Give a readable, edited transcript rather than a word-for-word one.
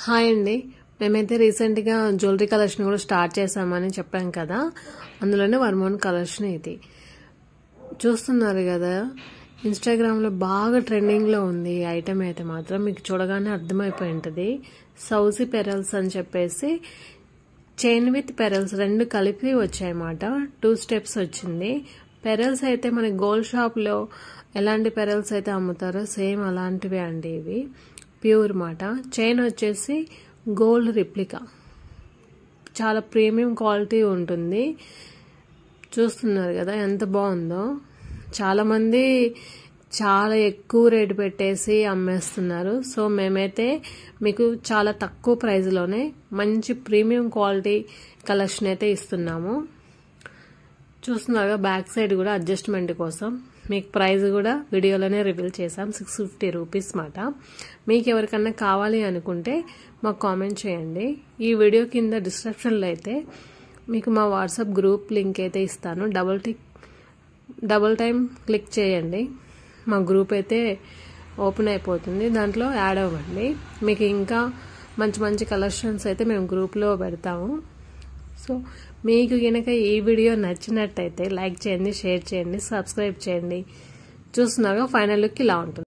Hi అండి. మేమైతే రీసెంట్గా జ్యువెలరీ కలెక్షన్ కూడా స్టార్ట్ చేసామని చెప్పాం కదా, అందులోనే వర్మోన్ కలెక్షన్ ఇది చూస్తున్నారు కదా. ఇన్స్టాగ్రామ్లో బాగా ట్రెండింగ్లో ఉంది ఈ ఐటమ్. అయితే మాత్రం మీకు చూడగానే అర్థమైపోయి ఉంటుంది. సౌజీ పెరల్స్ అని చెప్పేసి చైన్ విత్ పెరల్స్ రెండు కలిపి వచ్చాయన్నమాట. 2 స్టెప్స్ వచ్చింది. పెరల్స్ అయితే మనకి గోల్డ్ షాప్లో ఎలాంటి పెరల్స్ అయితే అమ్ముతారో సేమ్ అలాంటివే అండి. ఇవి ప్యూర్ మాట. చైన్ వచ్చేసి గోల్డ్ రిప్లికా, చాలా ప్రీమియం క్వాలిటీ ఉంటుంది. చూస్తున్నారు కదా ఎంత బాగుందో. చాలామంది చాలా ఎక్కువ రేటు పెట్టేసి అమ్మేస్తున్నారు. సో మేమైతే మీకు చాలా తక్కువ ప్రైస్లోనే మంచి ప్రీమియం క్వాలిటీ కలెక్షన్ అయితే ఇస్తున్నాము. చూస్తున్నారుగా బ్యాక్ సైడ్ కూడా అడ్జస్ట్మెంట్ కోసం మీకు ప్రైస్ కూడా వీడియోలోనే రివీల్ చేసాం. 650 రూపీస్ మాట. మీకు ఎవరికన్నా కావాలి అనుకుంటే మాకు కామెంట్ చేయండి. ఈ వీడియో కింద డిస్క్రిప్షన్లో అయితే మీకు మా వాట్సాప్ గ్రూప్ లింక్ అయితే ఇస్తాను. డబుల్ టైం క్లిక్ చేయండి, మా గ్రూప్ అయితే ఓపెన్ అయిపోతుంది. దాంట్లో యాడ్ అవ్వండి. మీకు ఇంకా మంచి మంచి కలెక్షన్స్ అయితే మేము గ్రూప్లో పెడతాము. సో మీకు కనుక ఈ వీడియో నచ్చినట్టయితే లైక్ చేయండి, షేర్ చేయండి, సబ్స్క్రైబ్ చేయండి. చూస్తున్నారుగా ఫైనల్ లుక్ ఇలా ఉంటుంది.